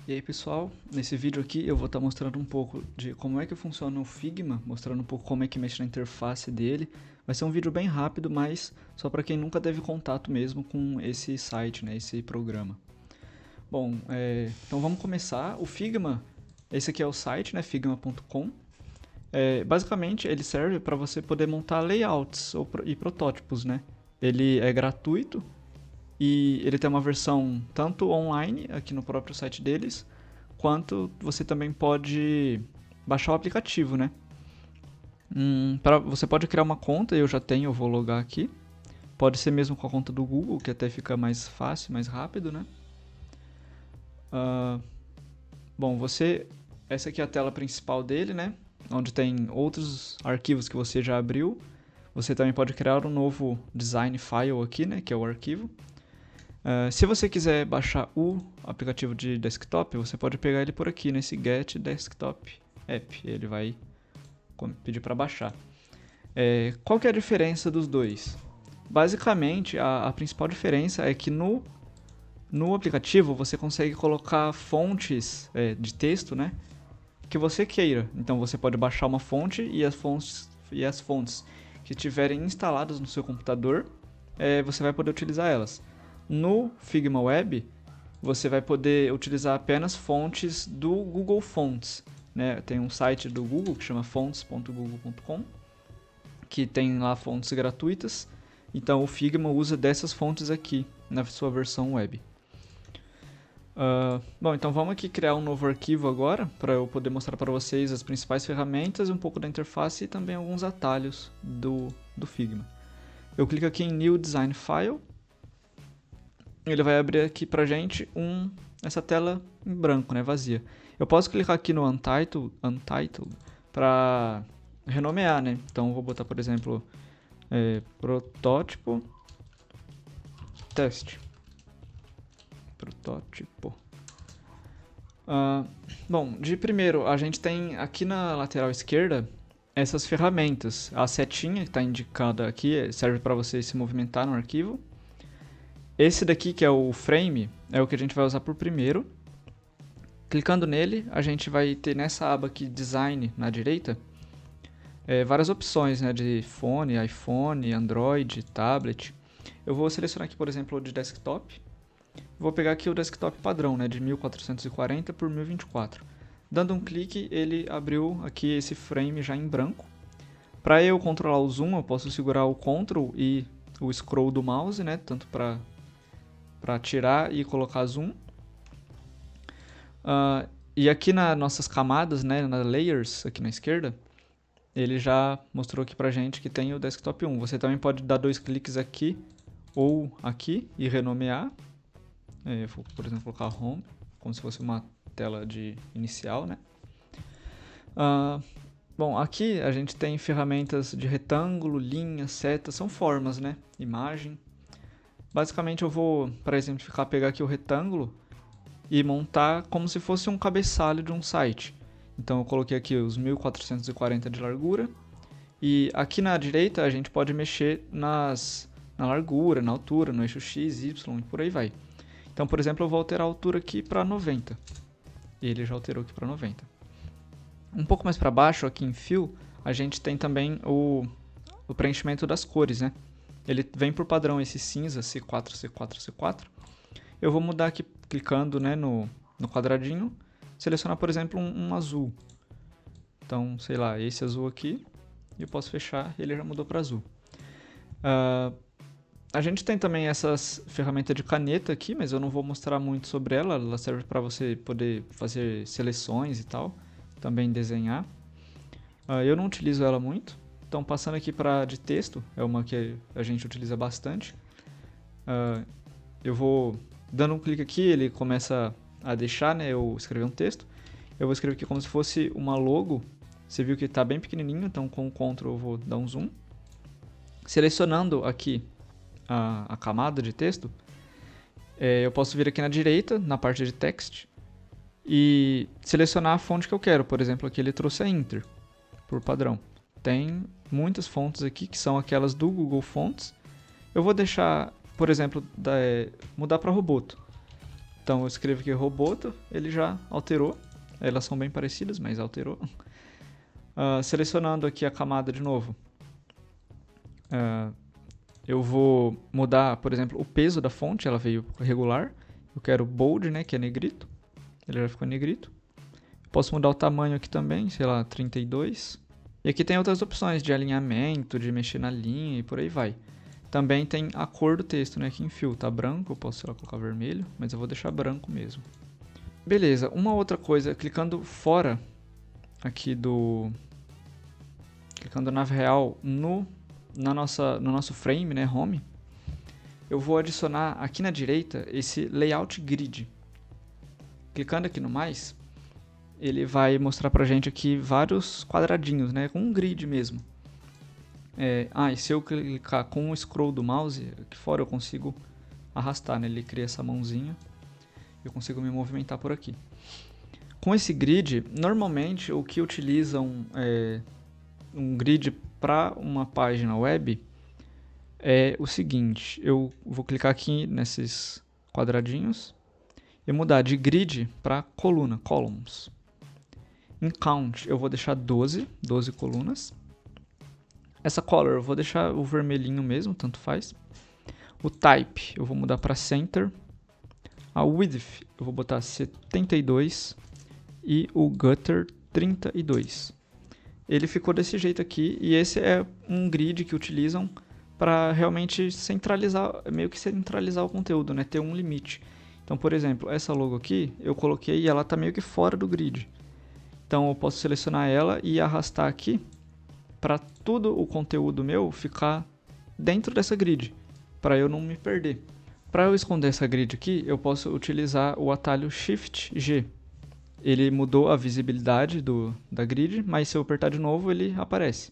E aí pessoal, nesse vídeo aqui eu vou estar mostrando um pouco de como é que funciona o Figma, mostrando um pouco como é que mexe na interface dele. Vai ser um vídeo bem rápido, mas só para quem nunca teve contato mesmo com esse site, né, esse programa. Bom, então vamos começar. O Figma, esse aqui é o site, né, figma.com. Basicamente ele serve para você poder montar layouts e protótipos, né. Ele é gratuito. E ele tem uma versão tanto online, aqui no próprio site deles, quanto você também pode baixar o aplicativo, né? Você pode criar uma conta, eu já tenho, eu vou logar aqui. Pode ser mesmo com a conta do Google, que até fica mais fácil, mais rápido, né? Uh, bom, essa aqui é a tela principal dele, né? Onde tem outros arquivos que você já abriu. Você também pode criar um novo design file aqui, né? Que é o arquivo. Se você quiser baixar o aplicativo de desktop, você pode pegar ele por aqui, nesse Get Desktop App. Ele vai pedir para baixar. Qual que é a diferença dos dois? Basicamente, a principal diferença é que no aplicativo você consegue colocar fontes de texto, né, que você queira. Então você pode baixar uma fonte e as fontes que estiverem instaladas no seu computador, você vai poder utilizar elas. No Figma Web, você vai poder utilizar apenas fontes do Google Fonts, né? Tem um site do Google que chama fonts.google.com, que tem lá fontes gratuitas. Então o Figma usa dessas fontes aqui na sua versão web. Bom, então vamos aqui criar um novo arquivo agora, para eu poder mostrar para vocês as principais ferramentas, um pouco da interface e também alguns atalhos do Figma. Eu clico aqui em New Design File. Ele vai abrir aqui pra gente essa tela em branco, né, vazia. Eu posso clicar aqui no Untitled para renomear, né? Então eu vou botar, por exemplo, protótipo teste. Protótipo. Bom, de primeiro, a gente tem aqui na lateral esquerda essas ferramentas. A setinha que está indicada aqui serve para você se movimentar no arquivo. Esse daqui, que é o frame, é o que a gente vai usar por primeiro. Clicando nele, a gente vai ter nessa aba aqui, Design, na direita, várias opções, né, de phone, iPhone, Android, tablet. Eu vou selecionar aqui, por exemplo, o de desktop. Vou pegar aqui o desktop padrão, né, de 1440 por 1024. Dando um clique, ele abriu aqui esse frame já em branco. Para eu controlar o zoom, eu posso segurar o Ctrl e o scroll do mouse, né, tanto para tirar e colocar zoom. E aqui nas nossas camadas, né, na layers, aqui na esquerda, ele já mostrou aqui pra gente que tem o desktop 1. Você também pode dar dois cliques aqui ou aqui e renomear. Vou, por exemplo, colocar Home, como se fosse uma tela de inicial, né? Bom, aqui a gente tem ferramentas de retângulo, linha, seta, são formas, né? Imagem. Basicamente eu vou, para exemplificar, pegar aqui o retângulo e montar como se fosse um cabeçalho de um site. Então eu coloquei aqui os 1440 de largura e aqui na direita a gente pode mexer na largura, na altura, no eixo X, Y e por aí vai. Então, por exemplo, eu vou alterar a altura aqui para 90 e ele já alterou aqui para 90. Um pouco mais para baixo, aqui em Fill, a gente tem também o preenchimento das cores, né? Ele vem por padrão esse cinza C4, C4, C4. Eu vou mudar aqui clicando, né, no quadradinho, selecionar, por exemplo, um azul. Então, sei lá, esse azul aqui, e eu posso fechar e ele já mudou para azul. A gente tem também essas ferramentas de caneta aqui, mas eu não vou mostrar muito sobre ela. Ela serve para você poder fazer seleções e tal, também desenhar. Eu não utilizo ela muito. Então, passando aqui para de texto, é uma que a gente utiliza bastante. Eu vou dando um clique aqui, ele começa a deixar, né, eu escrever um texto. Eu vou escrever aqui como se fosse uma logo. Você viu que está bem pequenininho, então com o Ctrl eu vou dar um zoom. Selecionando aqui a camada de texto, eu posso vir aqui na direita, na parte de text, e selecionar a fonte que eu quero. Por exemplo, aqui ele trouxe a Inter, por padrão. Tem muitas fontes aqui que são aquelas do Google Fonts. Eu vou deixar, por exemplo, mudar para Roboto. Então eu escrevo aqui Roboto, ele já alterou. Elas são bem parecidas, mas alterou. Selecionando aqui a camada de novo. Eu vou mudar, por exemplo, o peso da fonte, ela veio regular. Eu quero bold, né, que é negrito. Ele já ficou negrito. Posso mudar o tamanho aqui também, sei lá, 32. E aqui tem outras opções de alinhamento, de mexer na linha e por aí vai. Também tem a cor do texto, né, aqui em fio, tá branco, eu posso, sei lá, colocar vermelho, mas eu vou deixar branco mesmo. Beleza, uma outra coisa, clicando fora aqui clicando na real no nosso frame, né, home, eu vou adicionar aqui na direita esse layout grid. Clicando aqui no mais, ele vai mostrar pra gente aqui vários quadradinhos, né, com um grid mesmo. E se eu clicar com o scroll do mouse, aqui fora eu consigo arrastar, né, ele cria essa mãozinha, eu consigo me movimentar por aqui. Com esse grid, normalmente o que utilizam um grid para uma página web é o seguinte: eu vou clicar aqui nesses quadradinhos e mudar de grid para coluna, columns. Em count eu vou deixar 12 colunas. Essa color eu vou deixar o vermelhinho mesmo, tanto faz. O type eu vou mudar para center. A width eu vou botar 72 e o gutter 32. Ele ficou desse jeito aqui e esse é um grid que utilizam para realmente centralizar, meio que centralizar o conteúdo, né? Ter um limite. Então, por exemplo, essa logo aqui eu coloquei e ela está meio que fora do grid. Então eu posso selecionar ela e arrastar aqui para todo o conteúdo meu ficar dentro dessa grid, para eu não me perder. Para eu esconder essa grid aqui, eu posso utilizar o atalho Shift G. Ele mudou a visibilidade da grid, mas se eu apertar de novo, ele aparece.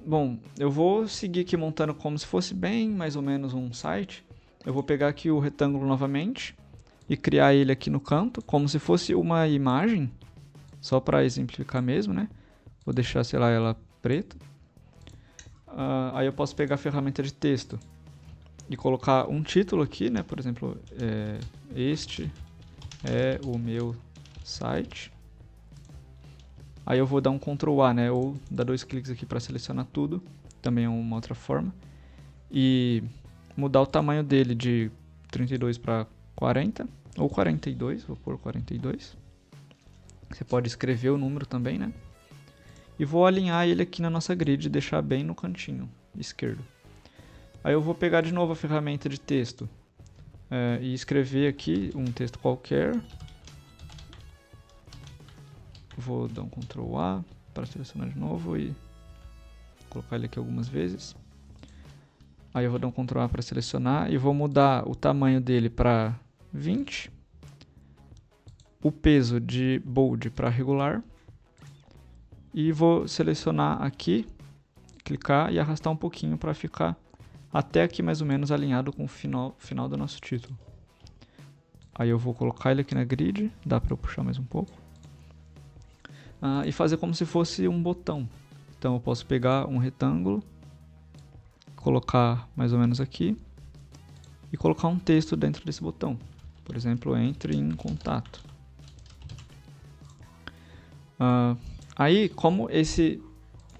Bom, eu vou seguir aqui montando como se fosse bem mais ou menos um site. Eu vou pegar aqui o retângulo novamente e criar ele aqui no canto, como se fosse uma imagem, só para exemplificar mesmo, né? Vou deixar, sei lá, ela preta. Aí eu posso pegar a ferramenta de texto e colocar um título aqui, né? Por exemplo, este é o meu site. Aí eu vou dar um Ctrl A, né? Ou dar 2 cliques aqui para selecionar tudo. Também é uma outra forma. E mudar o tamanho dele de 32 para 40. Ou 42, vou pôr 42. Você pode escrever o número também, né? E vou alinhar ele aqui na nossa grid e deixar bem no cantinho esquerdo. Aí eu vou pegar de novo a ferramenta de texto e escrever aqui um texto qualquer. Vou dar um Ctrl A para selecionar de novo e colocar ele aqui algumas vezes. Aí eu vou dar um Ctrl A para selecionar e vou mudar o tamanho dele para 20. O peso de bold para regular. E vou selecionar aqui, clicar e arrastar um pouquinho para ficar até aqui mais ou menos alinhado com o final do nosso título. Aí eu vou colocar ele aqui na grid, dá para eu puxar mais um pouco. E fazer como se fosse um botão. Então eu posso pegar um retângulo, colocar mais ou menos aqui e colocar um texto dentro desse botão. Por exemplo, entre em contato. Aí, como esse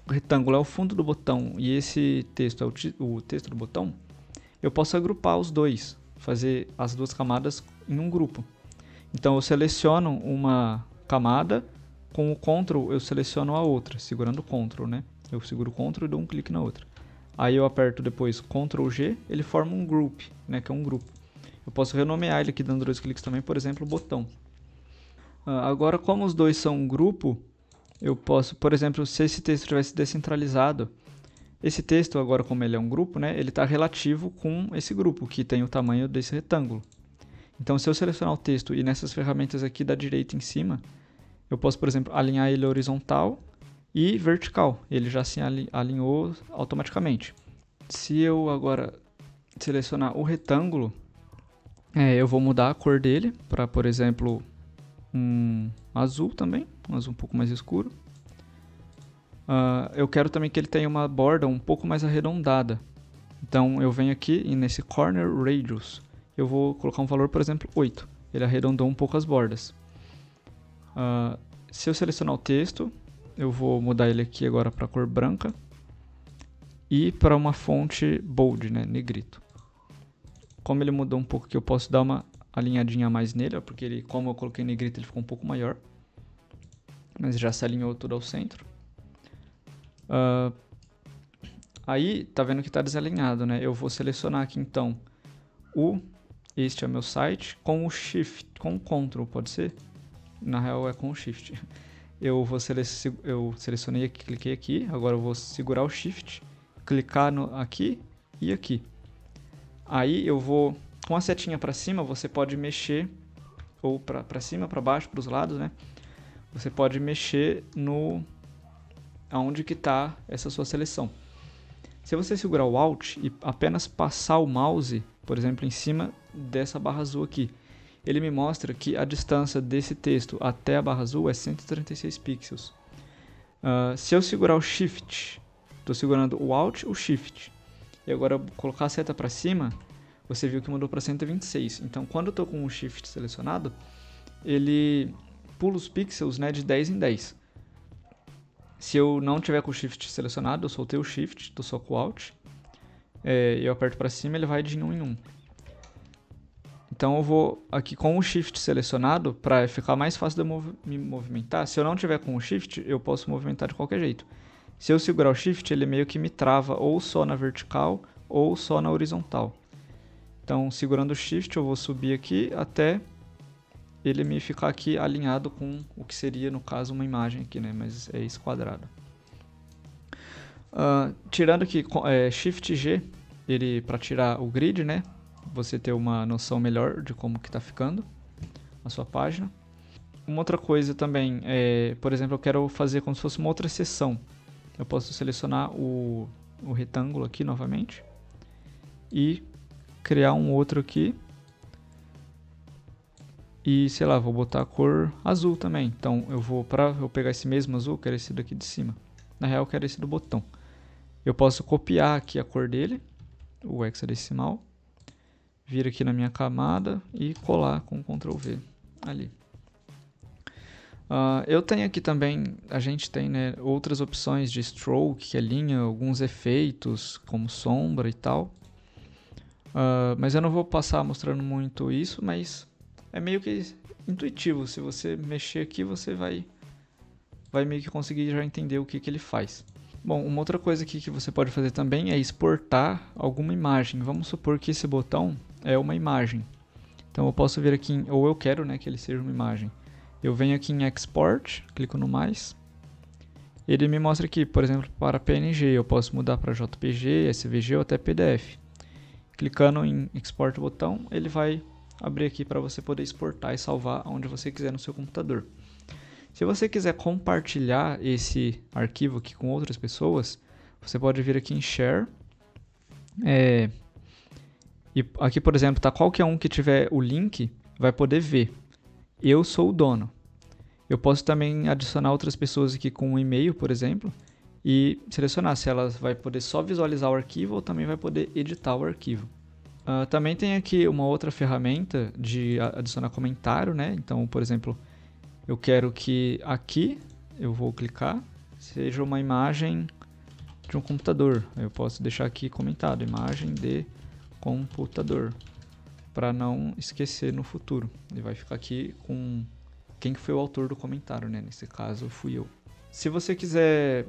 retângulo é o fundo do botão e esse texto é o texto do botão, eu posso agrupar os dois, fazer as duas camadas em um grupo. Então eu seleciono uma camada, com o Ctrl eu seleciono a outra, segurando o Ctrl, né? Eu seguro o Ctrl e dou um clique na outra. Aí eu aperto depois Ctrl G, ele forma um group, né? Que é um grupo. Eu posso renomear ele aqui dando 2 cliques também, por exemplo, botão. Agora, como os dois são um grupo, eu posso, por exemplo, se esse texto tivesse descentralizado, esse texto agora, como ele é um grupo, né, ele está relativo com esse grupo, que tem o tamanho desse retângulo. Então, se eu selecionar o texto e nessas ferramentas aqui da direita em cima, eu posso, por exemplo, alinhar ele horizontal e vertical. Ele já se alinhou automaticamente. Se eu agora selecionar o retângulo, eu vou mudar a cor dele para, por exemplo, um azul também, um azul um pouco mais escuro. Eu quero também que ele tenha uma borda um pouco mais arredondada. Então eu venho aqui e nesse Corner Radius eu vou colocar um valor, por exemplo, 8. Ele arredondou um pouco as bordas. Se eu selecionar o texto, eu vou mudar ele aqui agora para cor branca e para uma fonte bold, né, negrito. Como ele mudou um pouco aqui, eu posso dar uma alinhadinha a mais nele, ó, porque ele, como eu coloquei negrito, ele ficou um pouco maior. Mas já se alinhou tudo ao centro. Aí, tá vendo que está desalinhado, né? Eu vou selecionar aqui, então, este é o meu site, com o Shift, com o Ctrl, pode ser? Na real, é com o Shift. Eu selecionei aqui, cliquei aqui, agora eu vou segurar o Shift, clicar aqui e aqui. Aí, eu vou, com a setinha para cima, você pode mexer, ou para cima, para baixo, para os lados, né? Você pode mexer aonde que está essa sua seleção. Se você segurar o Alt e apenas passar o mouse, por exemplo, em cima dessa barra azul aqui, ele me mostra que a distância desse texto até a barra azul é 136 pixels. Se eu segurar o Shift, estou segurando o Alt, o Shift, e agora colocar a seta para cima, você viu que mudou para 126. Então, quando eu estou com o Shift selecionado, ele pula os pixels, né, de 10 em 10. Se eu não tiver com o Shift selecionado, eu soltei o Shift, estou só com o Alt, eu aperto para cima, ele vai de 1 em 1. Então eu vou aqui com o Shift selecionado, para ficar mais fácil de eu me movimentar. Se eu não tiver com o Shift, eu posso movimentar de qualquer jeito. Se eu segurar o Shift, ele meio que me trava ou só na vertical ou só na horizontal. Então, segurando o Shift, eu vou subir aqui até ele me ficar aqui alinhado com o que seria, no caso, uma imagem aqui, né? Mas é esse quadrado. Tirando aqui Shift G, ele para tirar o grid, né? Você ter uma noção melhor de como que está ficando a sua página. Uma outra coisa também por exemplo, eu quero fazer como se fosse uma outra seção. Eu posso selecionar o retângulo aqui novamente e criar um outro aqui. E, sei lá, vou botar a cor azul também. Então, para eu pegar esse mesmo azul, eu quero esse daqui de cima. Na real, eu quero esse do botão. Eu posso copiar aqui a cor dele, o hexadecimal, vir aqui na minha camada e colar com Ctrl V ali. Eu tenho aqui também, a gente tem, né, outras opções de stroke, que alinha alguns efeitos, como sombra e tal. Mas eu não vou passar mostrando muito isso, mas é meio que intuitivo. Se você mexer aqui, você vai meio que conseguir já entender o que ele faz. Bom, uma outra coisa aqui que você pode fazer também é exportar alguma imagem. Vamos supor que esse botão é uma imagem. Então eu posso vir aqui, ou eu quero, né, que ele seja uma imagem. Eu venho aqui em Export, clico no mais. Ele me mostra aqui, por exemplo, para PNG. Eu posso mudar para JPG, SVG ou até PDF. Clicando em Export botão, ele vai abrir aqui para você poder exportar e salvar onde você quiser no seu computador. Se você quiser compartilhar esse arquivo aqui com outras pessoas, você pode vir aqui em Share. E aqui, por exemplo, tá qualquer um que tiver o link vai poder ver. Eu sou o dono. Eu posso também adicionar outras pessoas aqui com um e-mail, por exemplo, e selecionar se elas vai poder só visualizar o arquivo ou também vai poder editar o arquivo. Também tem aqui uma outra ferramenta de adicionar comentário, né? Então, por exemplo, eu quero que aqui, eu vou clicar, seja uma imagem de um computador. Eu posso deixar aqui comentado, imagem de computador, para não esquecer no futuro. Ele vai ficar aqui com quem que foi o autor do comentário, né? Nesse caso, fui eu. Se você quiser,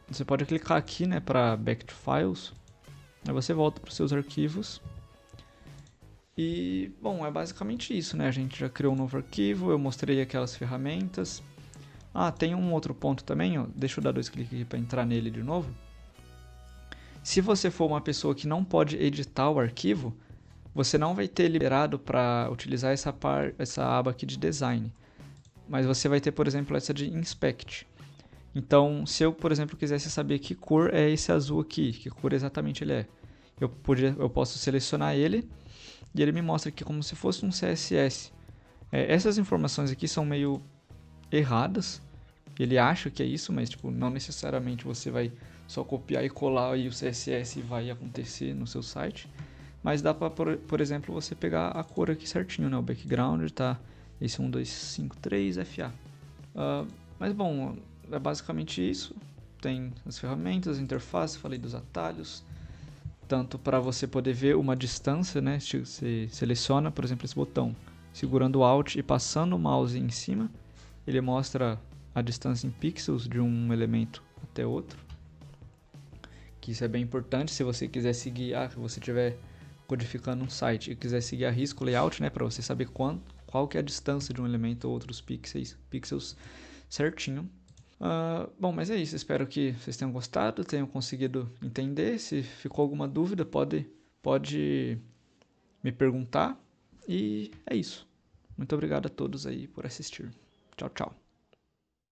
você pode clicar aqui, né, para Back to Files. Aí você volta para os seus arquivos. E, bom, é basicamente isso, né? A gente já criou um novo arquivo, eu mostrei aquelas ferramentas. Tem um outro ponto também, ó. Deixa eu dar 2 cliques aqui para entrar nele de novo. Se você for uma pessoa que não pode editar o arquivo, você não vai ter liberado para utilizar essa aba aqui de design. Mas você vai ter, por exemplo, essa de Inspect. Então, se eu, por exemplo, quisesse saber que cor é esse azul aqui, que cor exatamente ele é, eu posso selecionar ele e ele me mostra aqui como se fosse um CSS. Essas informações aqui são meio erradas. Ele acha que é isso, mas tipo, não necessariamente você vai só copiar e colar e o CSS vai acontecer no seu site. Mas dá para, por exemplo, você pegar a cor aqui certinho, né? O background tá esse 1, 2, 5, 3 FA. Mas bom, é basicamente isso. Tem as ferramentas, a interface, falei dos atalhos. Tanto para você poder ver uma distância, né? Você seleciona, por exemplo, esse botão, segurando o Alt e passando o mouse em cima, ele mostra a distância em pixels de um elemento até outro. Que isso é bem importante se você quiser seguir, se você estiver codificando um site e quiser seguir a risco layout, né, para você saber qual que é a distância de um elemento ou outros pixels certinho. Bom, mas é isso. Espero que vocês tenham gostado, tenham conseguido entender. Se ficou alguma dúvida, pode me perguntar. E é isso. Muito obrigado a todos aí por assistir. Tchau, tchau.